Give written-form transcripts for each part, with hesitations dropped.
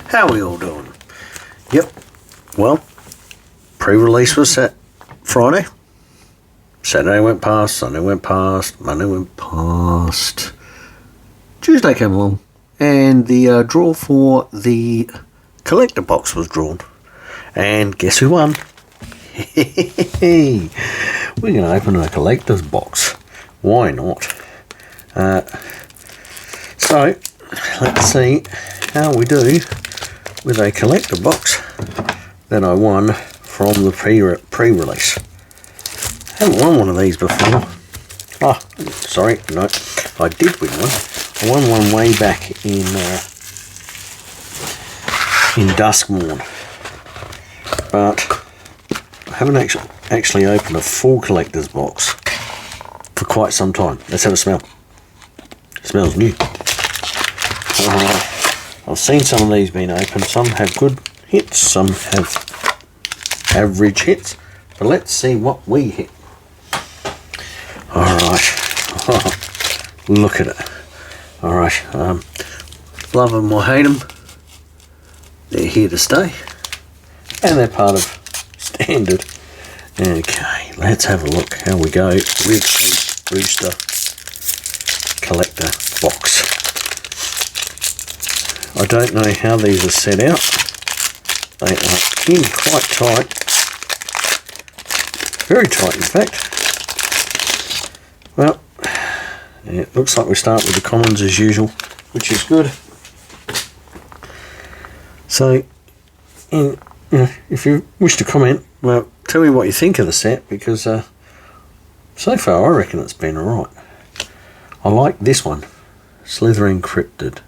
How are we all doing? Yep, well, pre-release was set Friday. Saturday went past, Sunday went past, Monday went past. Tuesday came along, and the draw for the collector box was drawn. And guess who won? We're going to open a collector's box. Why not? So, let's see how we do with a collector box that I won from the pre-release. I haven't won one of these before. Oh, sorry, no, I did win one. I won one way back in Duskmorn, but I haven't actually opened a full collector's box for quite some time. Let's have a smell. It smells new. I've seen some of these being opened. Some have good hits, some have average hits, but let's see what we hit. Alright, look at it. Alright, love them or hate them, they're here to stay, and they're part of standard. Okay, let's have a look how we go with the Brewster collector box. I don't know how these are set out. They are in quite tight, very tight in fact. Well, yeah, it looks like we start with the commons as usual, which is good. So, if you wish to comment, well, tell me what you think of the set, because so far I reckon it's been alright. I like this one, Slithering Cryptid.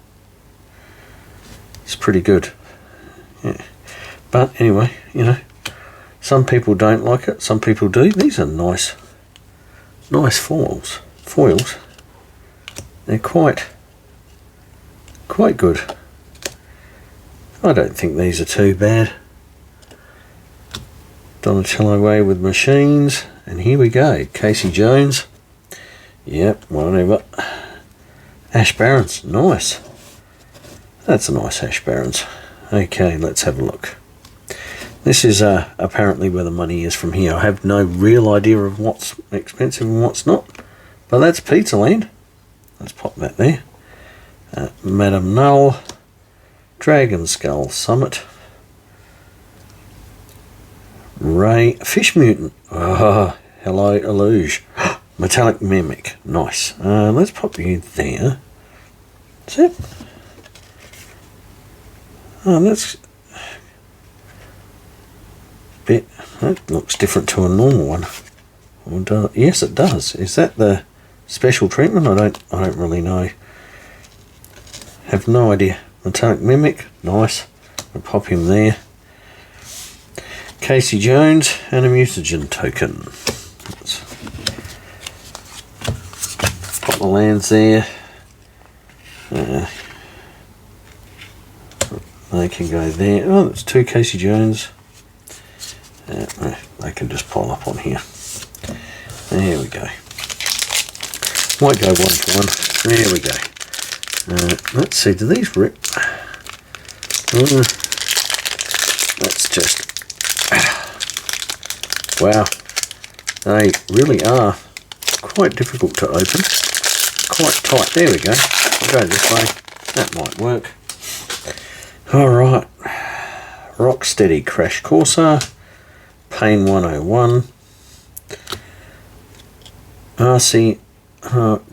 It's pretty good. Yeah. But anyway, some people don't like it, some people do. These are nice foils. They're quite good. I don't think these are too bad. Donatello Way with Machines, and here we go. Casey Jones. Yep, whatever. Ash Barons, nice. That's a nice Ash Barons. Okay, let's have a look. This is apparently where the money is from here. I have no real idea of what's expensive and what's not, but that's Pizza Land. Let's pop that there. Madame Null, Dragon Skull Summit, Ray, Fish Mutant. Oh, hello, Illuge. Metallic Mimic, nice. Let's pop you there. That's it. Oh, that's bit. That looks different to a normal one. Yes, it does. Is that the special treatment? I don't really know. Have no idea. Metallic Mimic, nice. We'll pop him there. Casey Jones and a mutagen token. Let's pop the lands there. They can go there. Oh, that's two Casey Jones. They can just pile up on here. There we go. Might go 1 for 1. There we go. Let's see, do these rip? Let's just... Wow. They really are quite difficult to open. Quite tight. There we go. I'll go this way. That might work. Alright. Rocksteady Crash Corsair. Pain 101.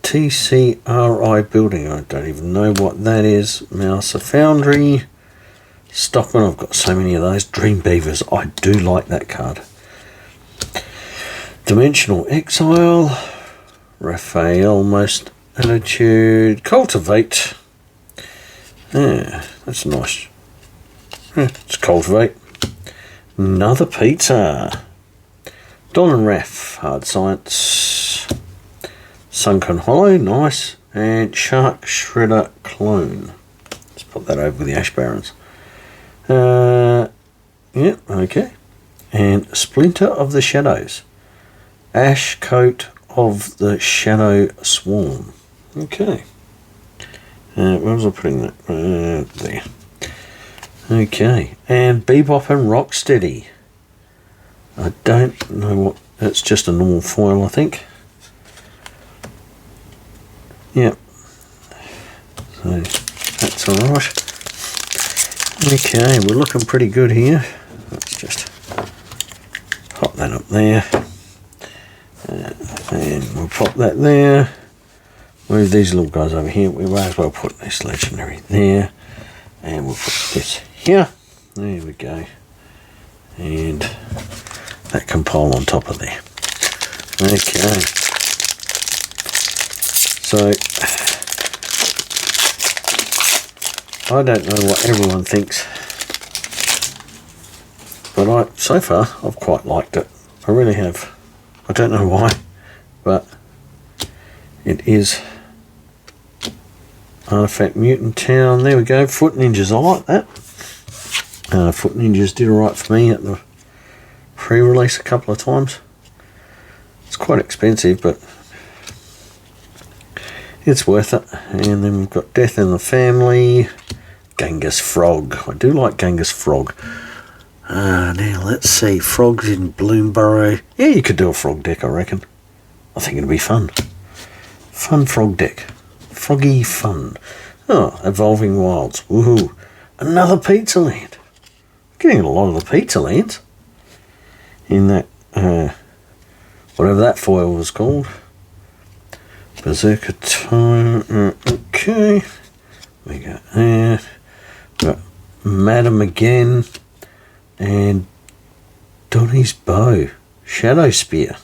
TCRI Building. I don't even know what that is. Mouser Foundry. Stockman. I've got so many of those. Dream Beavers. I do like that card. Dimensional Exile. Raphael Most Attitude. Cultivate. Yeah, that's nice. It's Cultivate. Another Pizza. Don and Raff, Hard Science. Sunken Hollow, nice. And Shark Shredder Clone. Let's put that over with the Ash Barons. Yeah, okay. And Splinter of the Shadows. Ash Coat of the Shadow Swarm. Okay. Where was I putting that? There. Okay, and Bebop and Rocksteady. I don't know what, that's just a normal foil, I think. Yep. So that's alright. Okay, we're looking pretty good here. Let's just pop that up there. And we'll pop that there. Move these little guys over here. We might as well put this legendary there. And we'll put this here. There we go. And that can pile on top of there. Okay. So, I don't know what everyone thinks, but so far, I've quite liked it. I really have. I don't know why, but it is Artifact Mutant Town. There we go. Foot Ninjas. I like that. Foot Ninjas did alright for me at the pre-release a couple of times. It's quite expensive, but it's worth it. And then we've got Death in the Family. Genghis Frog. I do like Genghis Frog. Now let's see. Frogs in Bloomborough. Yeah, you could do a frog deck, I reckon. I think it'd be fun. Fun frog deck. Froggy fun. Oh, Evolving Wilds. Woohoo. Another Pizza Land. Getting a lot of the Pizza Lands. In that, whatever that foil was called. Berserker Time. Okay. We got that. We got Madam again. And Donnie's Bow. Shadow Spear.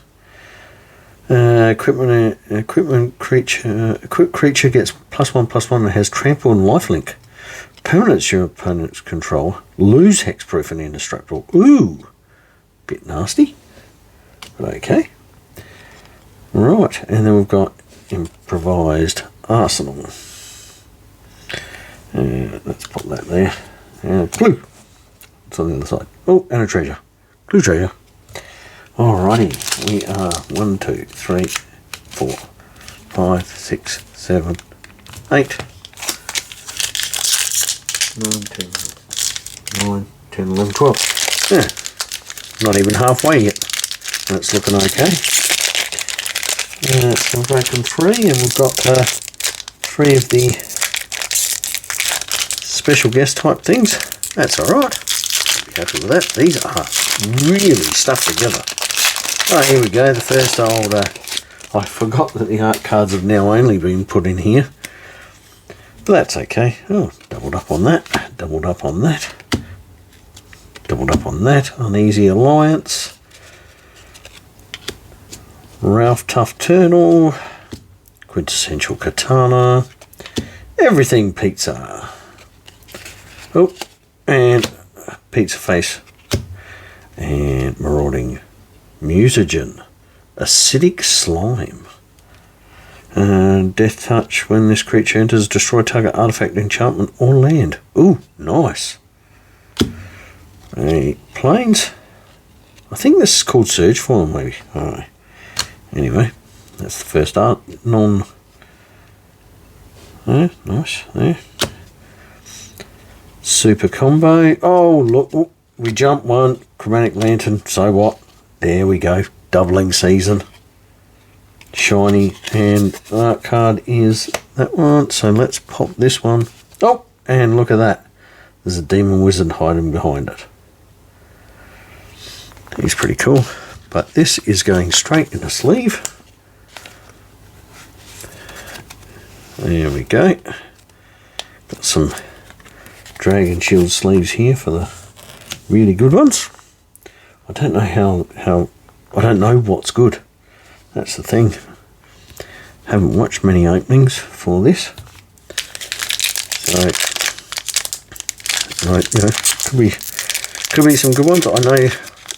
Equipment creature. Equipped creature gets +1/+1 and has trample and lifelink. Permanents your opponent's control. Lose hexproof and indestructible. Ooh. Bit nasty. But okay. Right. And then we've got Improvised Arsenal. Let's put that there. And glue. It's on the other side. Oh, and a treasure. Glue treasure. Alrighty. We are 1, 2, 3, 4, 5, 6, 7, 8, 9, 10, 11, 12. Yeah. Not even halfway yet. That's looking okay. So we've opened 3, and we've got 3 of the special guest type things. That's alright. Be happy with that. These are really stuffed together. Oh, here we go. The first old... I forgot that the art cards have now only been put in here. But that's okay. Oh, doubled up on that. Doubled up on that. Doubled up on that. Uneasy Alliance. Ralph Tough Turtle. Quintessential Katana. Everything Pizza. Oh, and Pizza Face. And Marauding Mutagen. Acidic Slime. And Death Touch. When this creature enters, destroy target artifact, enchantment, or land. Ooh, nice. Planes. I think this is called Surge Foil, maybe. Alright. Anyway, that's the first art. Nice. There. Super Combo. Oh, look. Oh, we jumped one. Chromatic Lantern. So what? There we go. Doubling season. Shiny. And art card is that one. So let's pop this one. Oh, and look at that. There's a Demon Wizard hiding behind it. He's pretty cool. But this is going straight in a sleeve. There we go. Got some Dragon Shield sleeves here for the really good ones. I don't know how I don't know what's good. That's the thing. Haven't watched many openings for this. So right, you know, could be some good ones.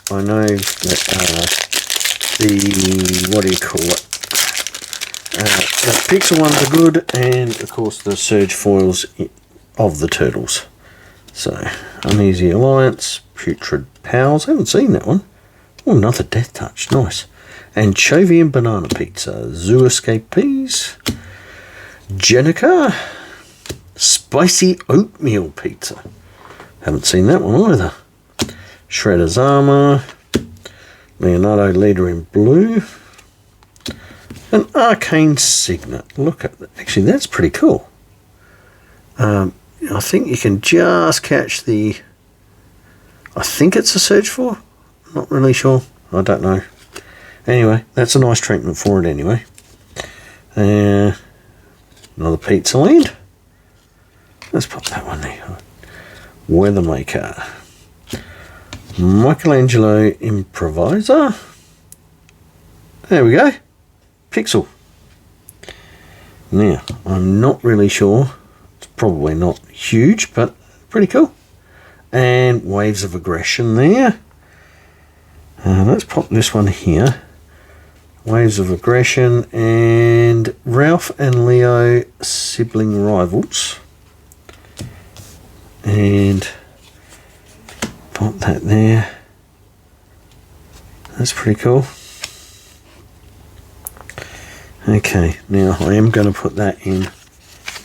I know that the, what do you call it, the pixel ones are good, and of course the Surge foils of the turtles. So, Uneasy Alliance, Putrid Pals, I haven't seen that one. Oh, another Death Touch, nice. Anchovian Banana Pizza, Zoo Escape Peas, Jenica, Spicy Oatmeal Pizza. Haven't seen that one either. Shredder's Armour. Leonardo Leader in blue. An Arcane Signet. Look at that. Actually, that's pretty cool. I think you can just catch the... I think it's a Search For. Not really sure. I don't know. Anyway, that's a nice treatment for it anyway. Another Pizza Land. Let's pop that one there. Weathermaker. Michelangelo Improviser. There we go. Pixel. Now, I'm not really sure. It's probably not huge, but pretty cool. And Waves of Aggression there. Let's pop this one here. Waves of Aggression and Ralph and Leo Sibling Rivals. And pop that there. That's pretty cool. Okay, now I am going to put that in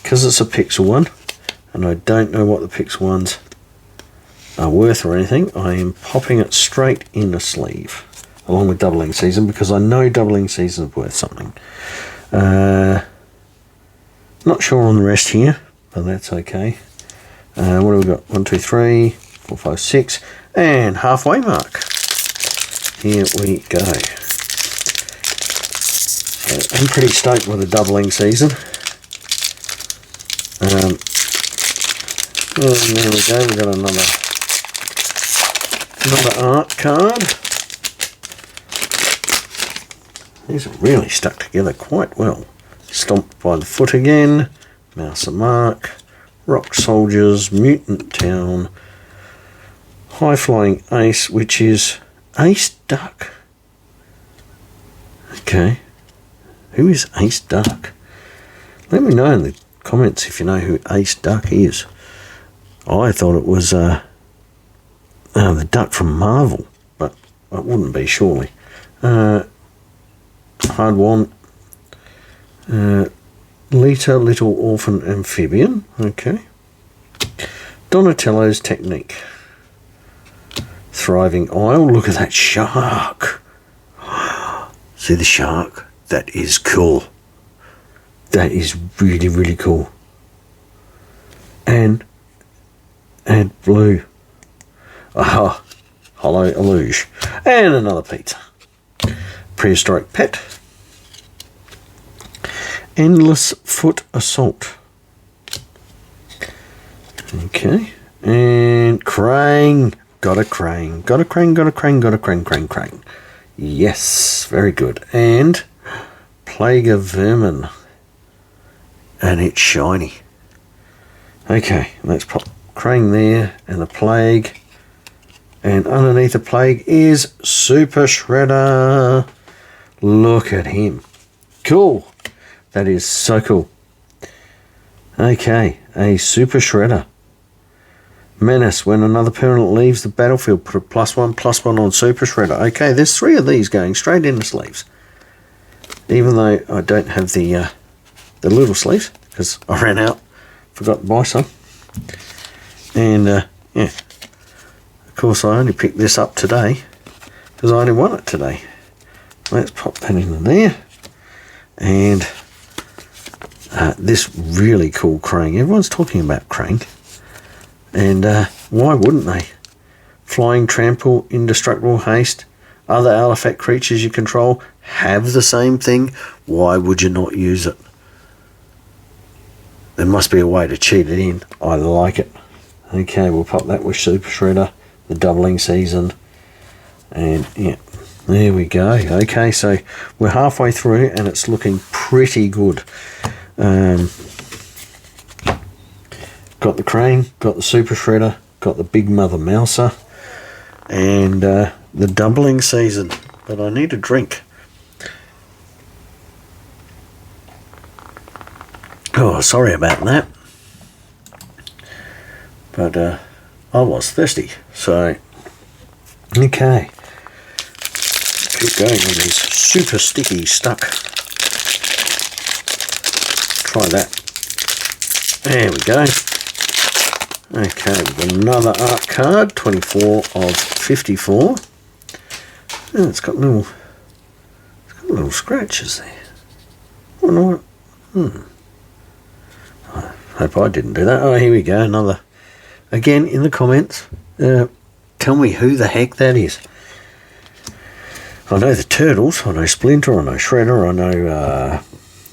because it's a pixel one and I don't know what the pixel ones are worth or anything. I am popping it straight in the sleeve along with Doubling Season because I know Doubling Season is worth something. Not sure on the rest here, but that's okay. What have we got? 1, 2, 3, 4, 5, 6, and halfway mark. Here we go. So I'm pretty stoked with the Doubling Season. And there we go. We've got another art card. These are really stuck together quite well. Stomped by the Foot again. Mouse and Mark. Rock Soldiers, Mutant Town, High Flying Ace, which is Ace Duck. Okay, who is Ace Duck? Let me know in the comments if you know who Ace Duck is. I thought it was the duck from Marvel, but it wouldn't be surely. Hard One. Lita, Little Orphan Amphibian. Okay. Donatello's Technique. Thriving Isle. Look at that shark. See the shark? That is cool. That is really, really cool. And blue. Aha. Hollow Illuge. And another pizza. Prehistoric Pet. Endless Foot Assault. Okay. And Krang. Got a Krang. Got a Krang, got a Krang, got a Krang. Yes. Very good. And Plague of Vermin. And it's shiny. Okay. Let's pop Krang there. And the Plague. And underneath the Plague is Super Shredder. Look at him. Cool. That is so cool. Okay, a Super Shredder. Menace. When another permanent leaves the battlefield, put a +1/+1 on Super Shredder. Okay, there's 3 of these going straight in the sleeves. Even though I don't have the little sleeves, because I ran out, forgot to buy some. And, yeah. Of course, I only picked this up today, because I only want it today. Let's pop that in there. And... this really cool Krang. Everyone's talking about Krang. And why wouldn't they? Flying, Trample, Indestructible, Haste. Other artifact creatures you control have the same thing. Why would you not use it? There must be a way to cheat it in. I like it. Okay, we'll pop that with Super Shredder. The Doubling Season. And yeah, there we go. Okay, so we're halfway through and it's looking pretty good. Got the Krang, got the Super Shredder, got the Big Mother Mouser, and the Doubling Season. But I need a drink. Oh, sorry about that. But I was thirsty, so okay. Keep going on these super sticky stuck. Try that. There we go. Okay, we've got another art card, 24 of 54. Oh, it's got little scratches there. I hope I didn't do that. Oh, here we go, another. Again, in the comments, tell me who the heck that is. I know the Turtles, I know Splinter, I know Shredder, I know,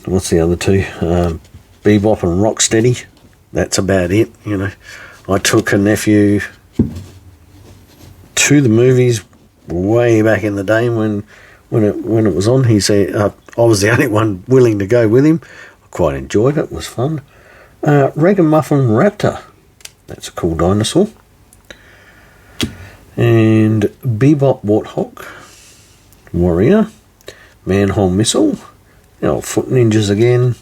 what's the other two? Bebop and Rocksteady. That's about it, you know. I took a nephew to the movies way back in the day when it was on. He said I was the only one willing to go with him. I quite enjoyed it. It was fun. Ragamuffin Raptor. That's a cool dinosaur. And Bebop Warthog. Warrior. Manhole Missile. Foot Ninjas again.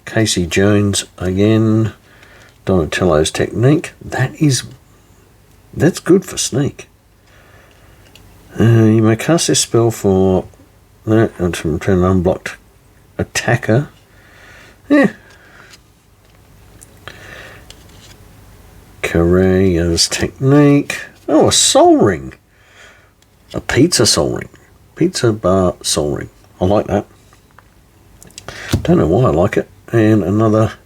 Casey Jones again. Donatello's Technique. That's good for sneak. You may cast this spell for that and to return an unblocked attacker. Yeah. Correa's Technique. Oh, a soul ring. A pizza soul ring. Pizza bar soul ring. I like that. Don't know why I like it. And another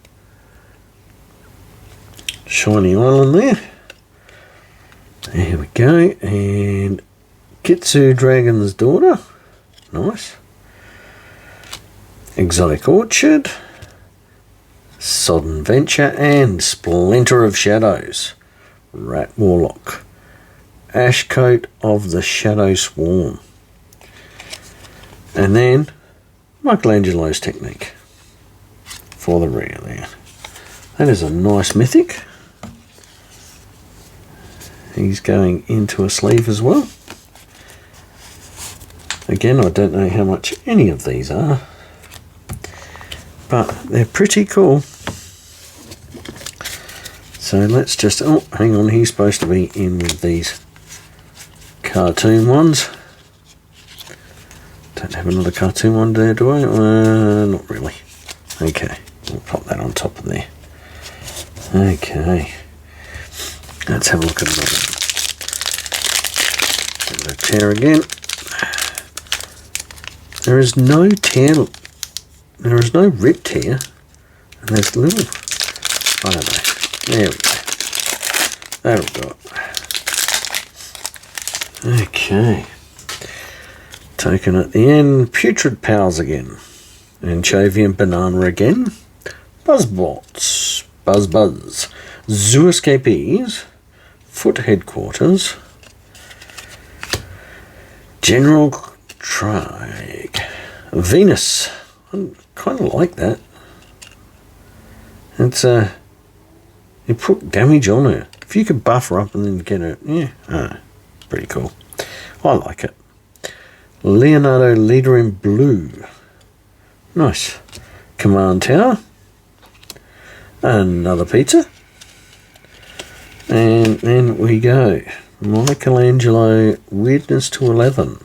shiny island there. There we go. And Kitsu Dragon's Daughter. Nice. Exotic Orchard. Sodden Venture and Splinter of Shadows. Rat Warlock. Ashcoat of the Shadow Swarm. And then Michelangelo's Technique for the rear there. That is a nice mythic. He's going into a sleeve as well. Again, I don't know how much any of these are, but they're pretty cool. So let's just, oh, hang on, he's supposed to be in with these cartoon ones. Don't have another cartoon one there, do I? Not really. Okay, we'll pop that on top of there. Okay, let's have a look at another. The tear again. There is no tear. There is no rip tear, and there's little. I don't know. There we go. That'll do it. Okay. Token at the end. Putrid Pals again. Anchovian Banana again. Buzzbots. Buzz. Zoo Escapees. Foot Headquarters. General Trike. Venus. I kind of like that. It's you put damage on her. If you could buff her up and then get her, yeah, pretty cool. I like it. Leonardo Leader in Blue. Nice. Command Tower. Another pizza. And then we go. Michelangelo Weirdness to 11.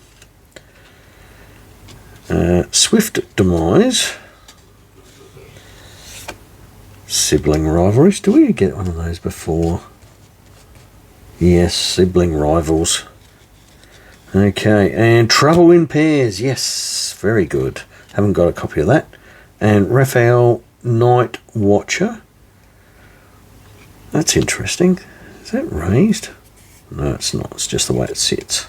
Swift Demise. Sibling Rivalries. Do we get one of those before? Yes, Sibling Rivals. Okay, and Trouble in Pairs. Yes, very good. Haven't got a copy of that. And Raphael Night Watcher. That's interesting. Is that raised? No, it's not. It's just the way it sits.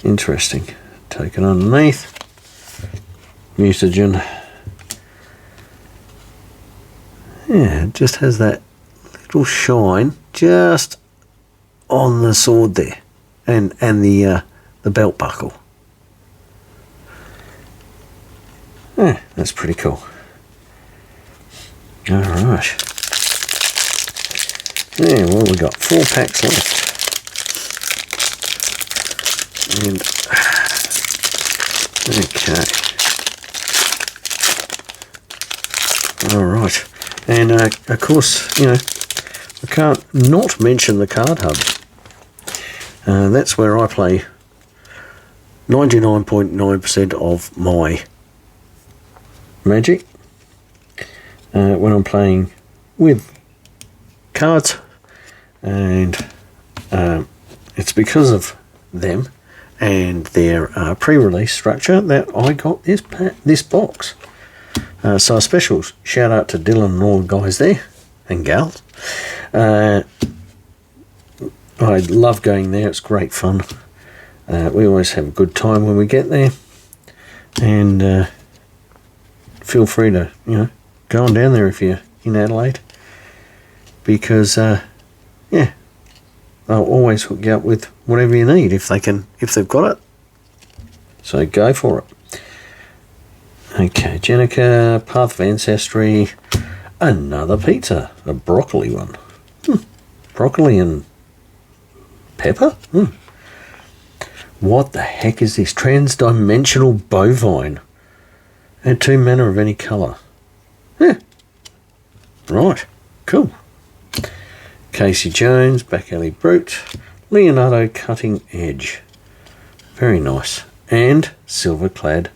Interesting. Token underneath. Mutagen. Yeah, it just has that little shine just on the sword there, and the belt buckle. Yeah, that's pretty cool. All right. Yeah, well, we got 4 packs left, and okay. All right. And, of course, you know, I can't not mention the Card Hub. That's where I play 99.9% of my Magic. When I'm playing with cards, and it's because of them and their pre-release structure that I got this box. So a special shout out to Dylan and all the guys there and gals. I love going there. It's great fun. We always have a good time when we get there, and feel free to go on down there if you're in Adelaide, because yeah, they'll always hook you up with whatever you need if they've got it. So go for it. Okay, Jenica, Path of Ancestry, another pizza, a broccoli one. Broccoli and pepper? What the heck is this? Transdimensional bovine. And 2 mana of any colour. Yeah. Right, cool. Casey Jones, Back Alley Brute, Leonardo Cutting Edge. Very nice. And Silver Clad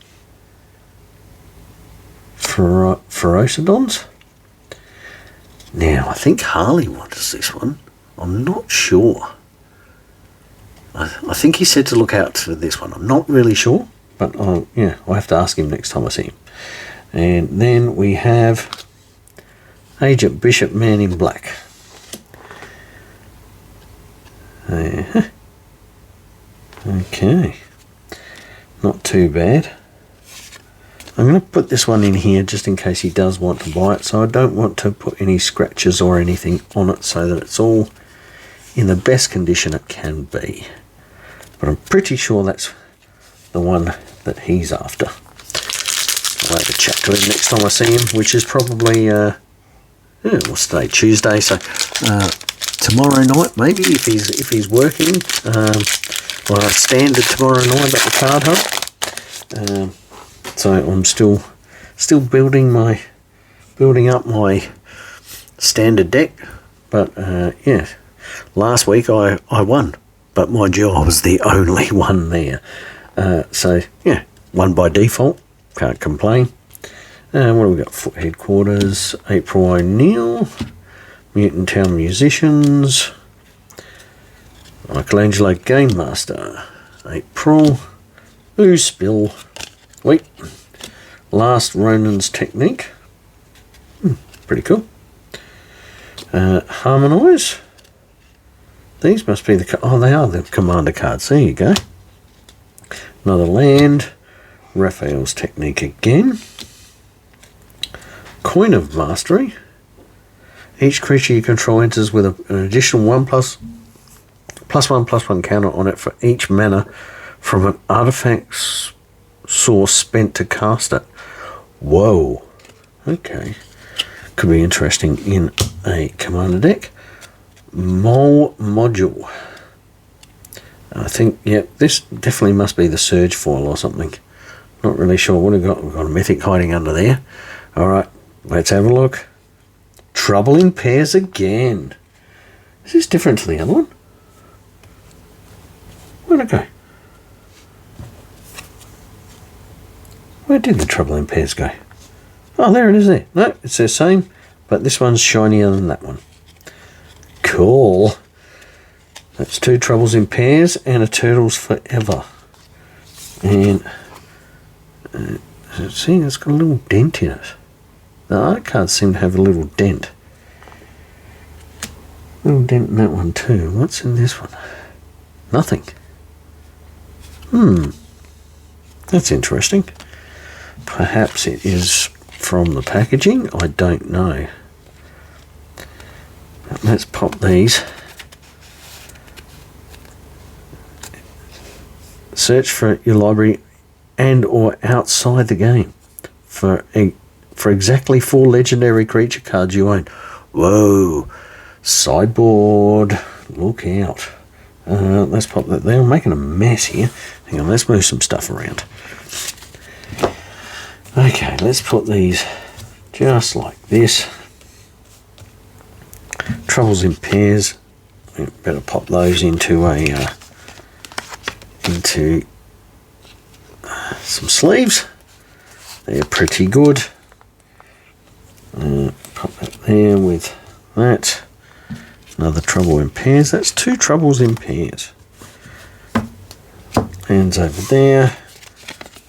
Ferocidons. Now, I think Harley wants this one. I'm not sure. I think he said to look out for this one. I'm not really sure, but I'll have to ask him next time I see him. And then we have Agent Bishop Man in Black. Okay, not too bad. I'm going to put this one in here just in case he does want to buy it, so I don't want to put any scratches or anything on it, so that it's all in the best condition it can be. But I'm pretty sure that's the one that he's after. I'll have a chat to him next time I see him, which is probably what's today, Tuesday, so tomorrow night maybe, if he's working. Well, standard tomorrow night at the card hunt. So I'm still building up my standard deck. But yeah, last week I won, but mind you, I was the only one there. So yeah, won by default. Can't complain. What have we got? Foot Headquarters, April O'Neil, Mutant Town Musicians, Michelangelo Game Master, April, Ooh Spill, wait, Last Ronin's Technique, pretty cool. Harmonise, these must be they are the commander cards, there you go. Another land, Raphael's Technique again. Coin of Mastery. Each creature you control enters with an additional 1+1/+1 counter on it for each mana from an artifact source spent to cast it. Whoa. Okay. Could be interesting in a commander deck. Mole Module. I think, this definitely must be the Surge foil or something. Not really sure what we've got. We've got a Mythic hiding under there. Alright, let's have a look. Trouble in Pairs again. Is this different to the other one? Where'd it go? Where did the Trouble in Pairs go? Oh, there it is there. No, it's the same, but this one's shinier than that one. Cool. That's 2 Troubles in Pairs and a Turtles Forever. And see, it's got a little dent in it. The art cards seem to have a little dent. Little dent in that one too. What's in this one? Nothing. That's interesting. Perhaps it is from the packaging. I don't know. Let's pop these. Search for your library and or outside the game for exactly 4 legendary creature cards you own. Whoa. Sideboard. Look out. Let's pop that there. I'm making a mess here. Hang on, let's move some stuff around. Okay, let's put these just like this. Troubles in Pairs. Better pop those into some sleeves. They're pretty good. Pop that there with that. Another trouble in pairs. That's 2 troubles in pairs. Hands over there.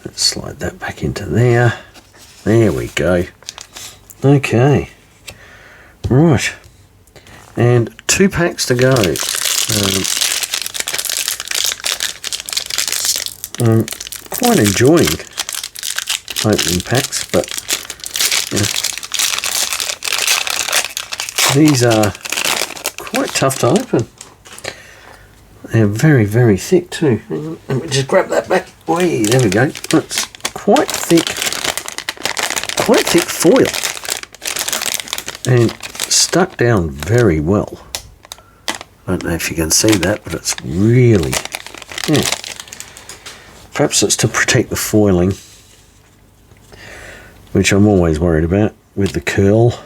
Let's slide that back into there. There we go. Okay. Right. And 2 packs to go. I'm quite enjoying opening packs, but these are quite tough to open. They're very, very thick too. Let me just grab that back. Whee, there we go. It's quite thick foil, and stuck down very well. I don't know if you can see that, but it's really, perhaps it's to protect the foiling, which I'm always worried about with the curl.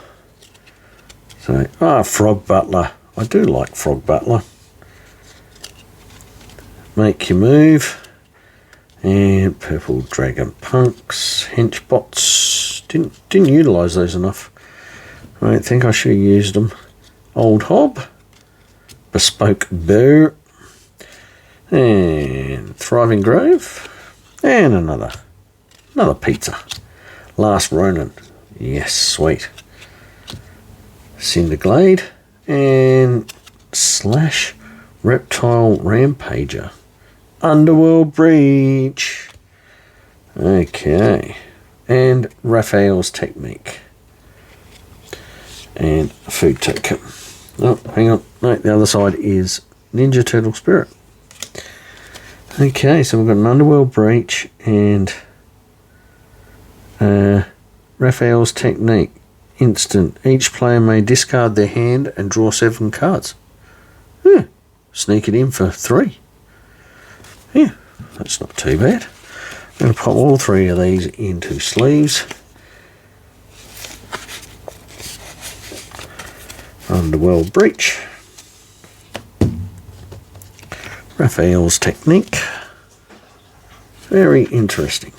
So, Frog Butler. I do like Frog Butler. Make Your Move. And Purple Dragon Punks. Henchbots. Didn't utilise those enough. I don't think I should have used them. Old Hob. Bespoke Bear. And Thriving Grove. And another pizza. Last Ronin. Yes, sweet. Cinderglade. And Slash Reptile Rampager. Underworld Breach. Okay. And Raphael's Technique. And a food token. Oh, hang on. No, the other side is Ninja Turtle Spirit. Okay, so we've got an Underworld Breach and Raphael's Technique. Instant. Each player may discard their hand and draw 7 cards. Sneak it in for 3. Yeah, that's not too bad. I'm going to pop all 3 of these into sleeves. Underworld Breach. Raphael's Technique. Very interesting.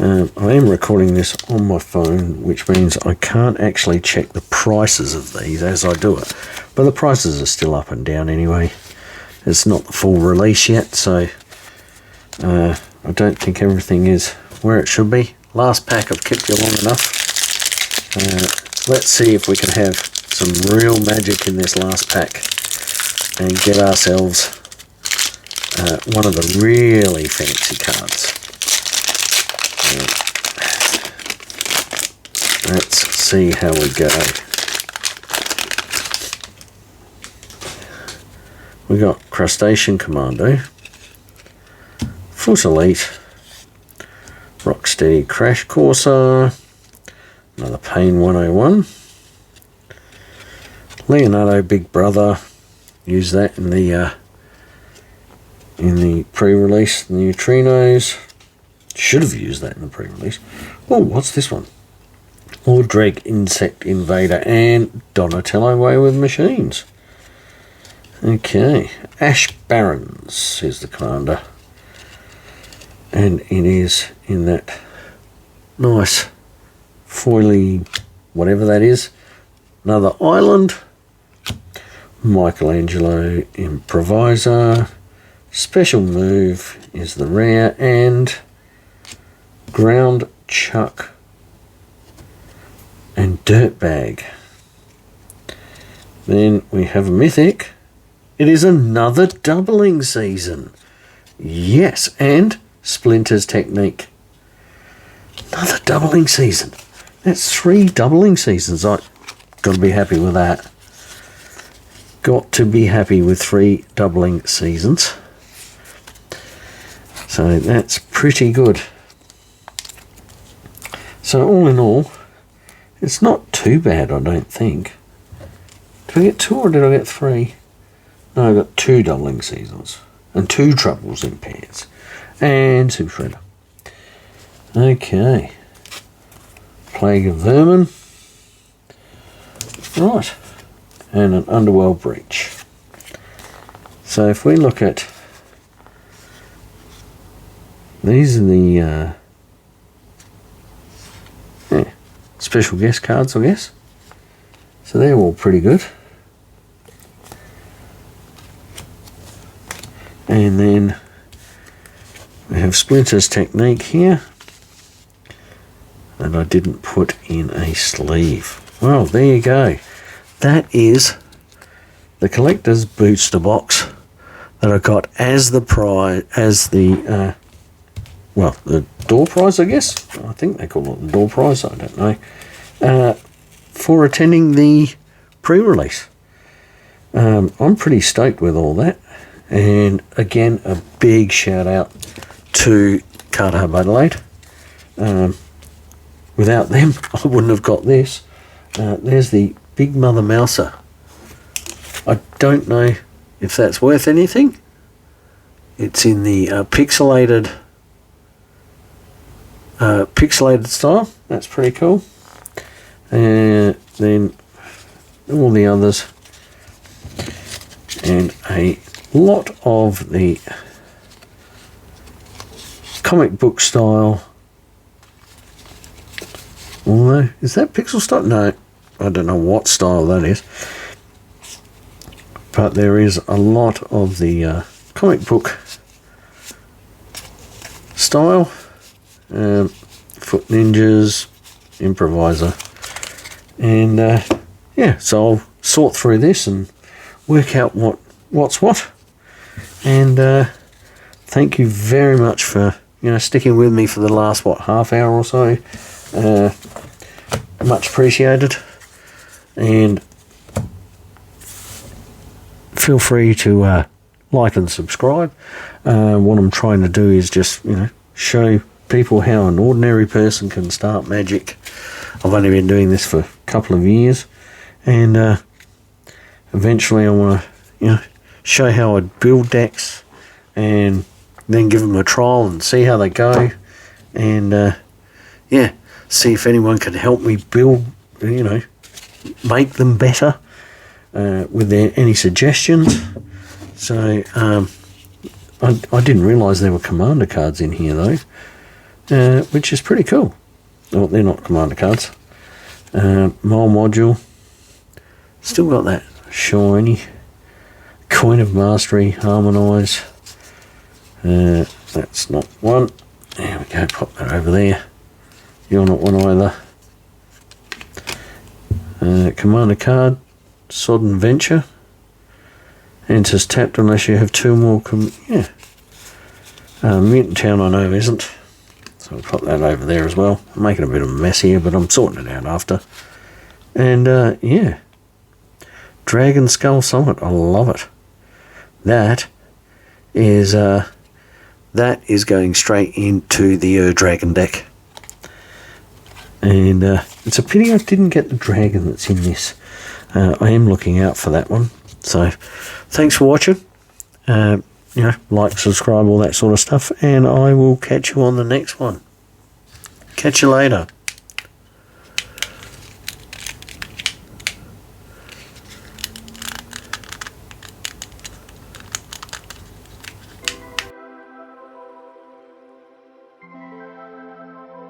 I am recording this on my phone, which means I can't actually check the prices of these as I do it. But the prices are still up and down anyway. It's not the full release yet, so I don't think everything is where it should be. Last pack, I've kept you long enough. Let's see if we can have some real magic in this last pack and get ourselves one of the really fancy cards. Let's see how we go. We got Crustacean Commando, Foot Elite, Rocksteady Crash Courser, another Pain 101, Leonardo Big Brother. Use that in the pre-release. The Neutrinos. Should have used that in the pre-release. Oh, what's this one? Ordreg Insect Invader and Donatello Way with Machines. Okay, Ash Barons is the commander. And it is in that nice foily, whatever that is. Another island. Michelangelo Improviser. Special move is the rare, and Ground Chuck and Dirtbag. Then we have a mythic. It is another doubling season. Yes, and Splinter's Technique. Another doubling season. That's 3 doubling seasons. I've got to be happy with that. Got to be happy with 3 doubling seasons. So that's pretty good. So all in all, it's not too bad, I don't think. Did I get 2 or did I get 3? No, I got 2 doubling seasons. And 2 troubles in pairs. And Super Shredder. Okay. Plague of Vermin. Right. And an Underworld Breach. So if we look at... These are the special guest cards, I guess. So they're all pretty good. And then we have Splinter's Technique here that I didn't put in a sleeve. Well, there you go. That is the collector's booster box that I got as the prize, as the the door prize, I guess. I think they call it the door prize, I don't know. For attending the pre-release. I'm pretty stoked with all that. And again, a big shout out to Card Hub Adelaide. Without them, I wouldn't have got this. There's the Big Mother Mouser. I don't know if that's worth anything. It's in the pixelated style. That's pretty cool. And then all the others, and a lot of the comic book style. Although, is that pixel style? No, I don't know what style that is. But there is a lot of the comic book style. Foot Ninjas, Improviser. And yeah, so I'll sort through this and work out what's what. And thank you very much for sticking with me for the last half hour or so. Much appreciated. And feel free to like and subscribe. What I'm trying to do is just show people how an ordinary person can start Magic. I've only been doing this for a couple of years, and eventually I want to show how I build decks and then give them a trial and see how they go, and yeah, see if anyone can help me build, make them better with any suggestions. So I didn't realise there were commander cards in here though, which is pretty cool. Well, they're not commander cards. Mole Module. Still got that shiny. Coin of Mastery, Harmonise. That's not one. There we go, pop that over there. You're not one either. Commander card, Sodden Venture. Enters tapped unless you have two more. Mutant Town I know isn't. So I'll pop that over there as well. I'm making a bit of a mess here, but I'm sorting it out after. And yeah. Dragon Skull Summit, I love it. That is going straight into the Dragon deck. And it's a pity I didn't get the dragon that's in this. I am looking out for that one. So thanks for watching. Like, subscribe, all that sort of stuff, and I will catch you on the next one. Catch you later.